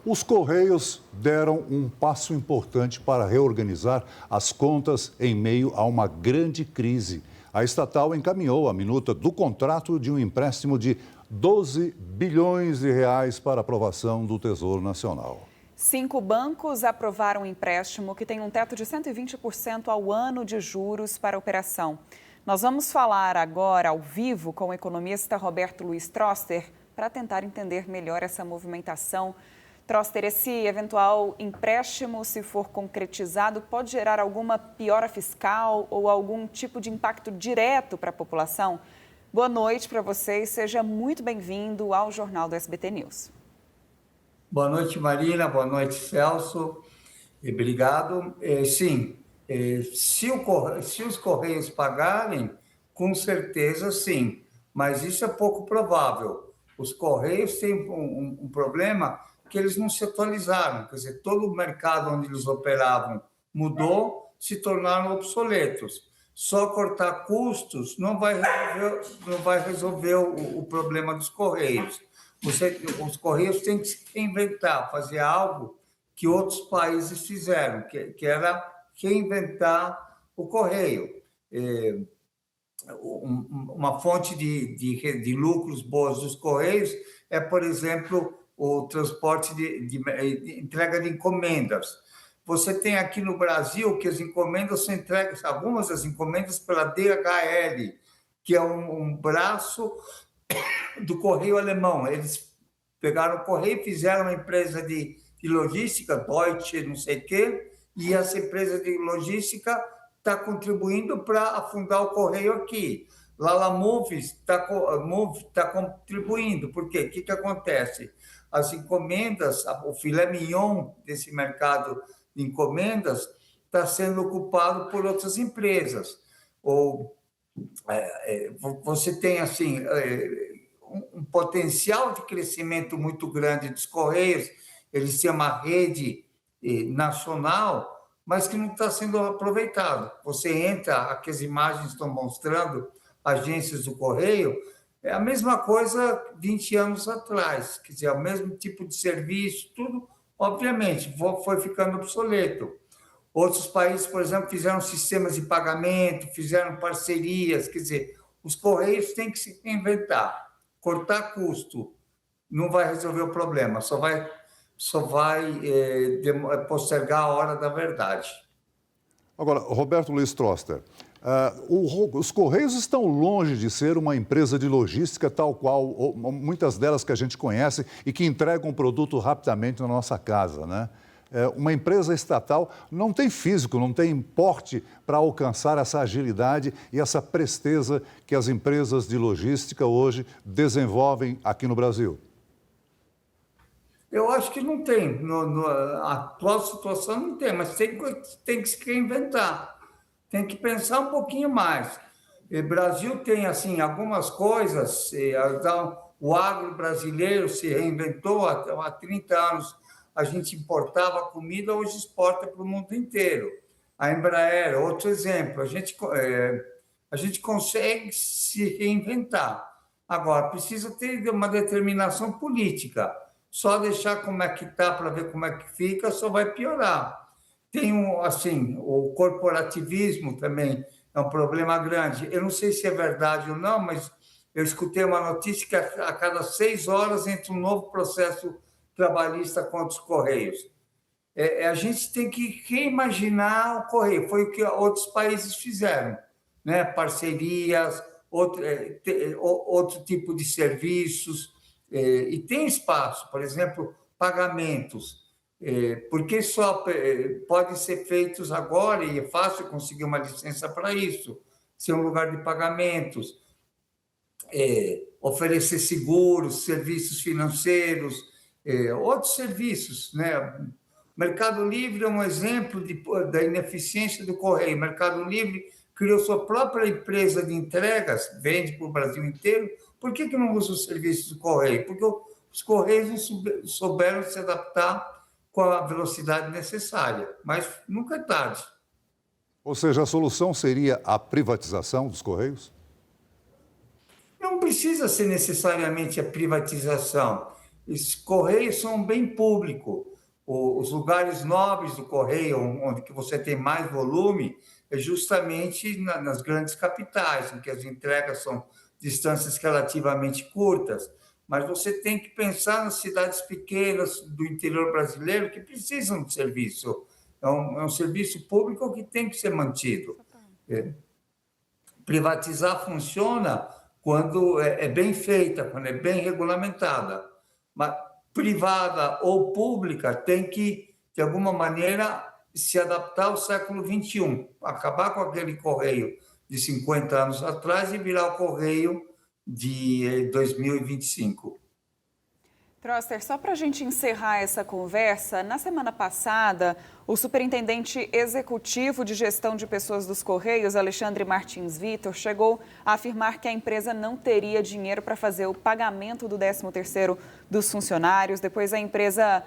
Os Correios deram um passo importante para reorganizar as contas em meio a uma grande crise. A estatal encaminhou a minuta do contrato de um empréstimo de 12 bilhões de reais para aprovação do Tesouro Nacional. 5 bancos aprovaram um empréstimo que tem um teto de 120% ao ano de juros para a operação. Nós vamos falar agora ao vivo com o economista Roberto Luiz Troster para tentar entender melhor essa movimentação. Troster, esse eventual empréstimo, se for concretizado, pode gerar alguma piora fiscal ou algum tipo de impacto direto para a população? Boa noite para você e seja muito bem-vindo ao Jornal do SBT News. Boa noite, Marina. Boa noite, Celso. Obrigado. Sim, se os Correios pagarem, com certeza sim, mas isso é pouco provável. Os Correios têm um problema que eles não se atualizaram, quer dizer, todo o mercado onde eles operavam mudou, se tornaram obsoletos. Só cortar custos não vai resolver o problema dos Correios. Os Correios têm que se reinventar, fazer algo que outros países fizeram, que era reinventar o Correio. Uma fonte de lucros boas dos Correios é, por exemplo, o transporte de entrega de encomendas. Você tem aqui no Brasil que as encomendas são entregues, algumas das encomendas pela DHL, que é um braço do Correio alemão. Eles pegaram o Correio, fizeram uma empresa de logística, Deutsche, não sei o quê, e essa empresa de logística está contribuindo para afundar o Correio aqui. Lala Moves está contribuindo. Por quê? O que acontece? As encomendas, o filé mignon desse mercado de encomendas está sendo ocupado por outras empresas. Você tem, assim, um potencial de crescimento muito grande dos Correios, eles têm uma rede nacional, mas que não está sendo aproveitado. Você entra, aqui as imagens estão mostrando agências do Correio, é a mesma coisa 20 anos atrás, quer dizer, é o mesmo tipo de serviço, tudo, obviamente, foi ficando obsoleto. Outros países, por exemplo, fizeram sistemas de pagamento, fizeram parcerias, quer dizer, os Correios têm que se reinventar. Cortar custo não vai resolver o problema, só vai postergar a hora da verdade. Agora, Roberto Luiz Troster, os Correios estão longe de ser uma empresa de logística tal qual muitas delas que a gente conhece e que entregam um produto rapidamente na nossa casa, né? Uma empresa estatal não tem físico, não tem porte para alcançar essa agilidade e essa presteza que as empresas de logística hoje desenvolvem aqui no Brasil. Eu acho que não tem. A atual situação não tem, mas tem que se reinventar. Tem que pensar um pouquinho mais. O Brasil tem, assim, algumas coisas. O agro brasileiro se reinventou há 30 anos. A gente importava comida, hoje exporta para o mundo inteiro. A Embraer, outro exemplo. A gente consegue se reinventar. Agora, precisa ter uma determinação política. Só deixar como é que está para ver como é que fica, só vai piorar. Tem o corporativismo também é um problema grande. Eu não sei se é verdade ou não, mas eu escutei uma notícia que a cada 6 horas entra um novo processo trabalhista contra os Correios. A gente tem que reimaginar o Correio. Foi o que outros países fizeram, né? Parcerias, outro tipo de serviços. E tem espaço, por exemplo, pagamentos, porque só podem ser feitos agora, e é fácil conseguir uma licença para isso, ser um lugar de pagamentos, oferecer seguros, serviços financeiros, outros serviços, né? Mercado Livre é um exemplo da ineficiência do Correio. Mercado Livre criou sua própria empresa de entregas, vende para o Brasil inteiro. Por que não usa os serviços do Correio? Porque os Correios não souberam se adaptar com a velocidade necessária, mas nunca é tarde. Ou seja, a solução seria a privatização dos Correios? Não precisa ser necessariamente a privatização. Esses correios são um bem público. Os lugares nobres do correio, onde que você tem mais volume, é justamente nas grandes capitais, em que as entregas são distâncias relativamente curtas. Mas você tem que pensar nas cidades pequenas do interior brasileiro que precisam de serviço. É um serviço público que tem que ser mantido. Privatizar funciona quando é bem feita, quando é bem regulamentada. Mas privada ou pública tem que, de alguma maneira, se adaptar ao século XXI, acabar com aquele correio de 50 anos atrás e virar o correio de 2025. Troster, só para a gente encerrar essa conversa, na semana passada, o superintendente executivo de gestão de pessoas dos Correios, Alexandre Martins Vitor, chegou a afirmar que a empresa não teria dinheiro para fazer o pagamento do 13º dos funcionários. Depois a empresa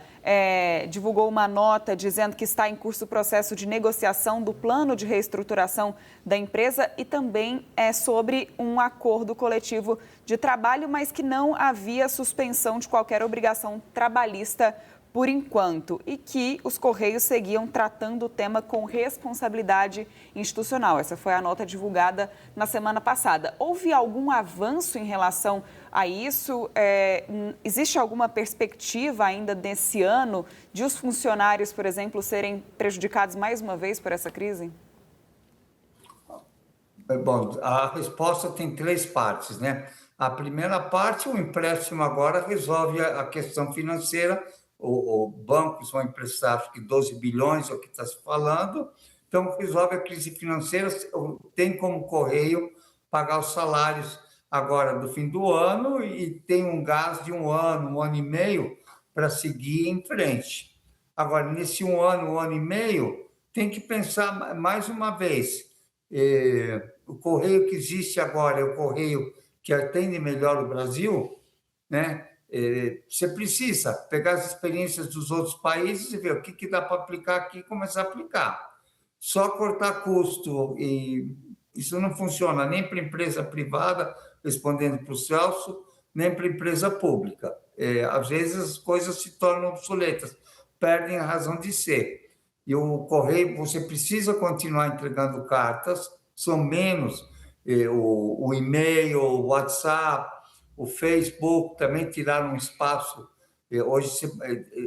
divulgou uma nota dizendo que está em curso o processo de negociação do plano de reestruturação da empresa e também sobre um acordo coletivo de trabalho, mas que não havia suspensão de qualquer obrigação trabalhista por enquanto, e que os Correios seguiam tratando o tema com responsabilidade institucional. Essa foi a nota divulgada na semana passada. Houve algum avanço em relação a isso? Existe alguma perspectiva ainda nesse ano de os funcionários, por exemplo, serem prejudicados mais uma vez por essa crise? Bom, a resposta tem 3 partes, né? A primeira parte, o empréstimo agora resolve a questão financeira. O bancos vão emprestar, acho que 12 bilhões, é o que está se falando, então resolve a crise financeira, tem como Correio pagar os salários agora do fim do ano e tem um gás de um ano e meio para seguir em frente. Agora, nesse um ano e meio, tem que pensar mais uma vez, o Correio que existe agora é o Correio que atende melhor o Brasil, né? Você precisa pegar as experiências dos outros países e ver o que dá para aplicar aqui e começar a aplicar. Só cortar custo, e isso não funciona nem para empresa privada, respondendo para o Celso, nem para empresa pública. Às vezes as coisas se tornam obsoletas, perdem a razão de ser. E o Correio, você precisa continuar entregando cartas, são menos o e-mail, o WhatsApp, o Facebook também tiraram um espaço, hoje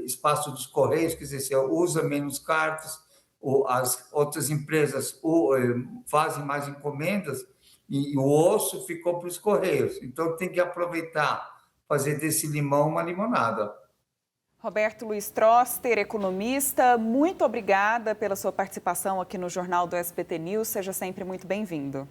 espaço dos Correios, quer dizer, você usa menos cartas, as outras empresas fazem mais encomendas e o osso ficou para os Correios. Então tem que aproveitar, fazer desse limão uma limonada. Roberto Luiz Troster, economista, muito obrigada pela sua participação aqui no Jornal do SBT News. Seja sempre muito bem-vindo.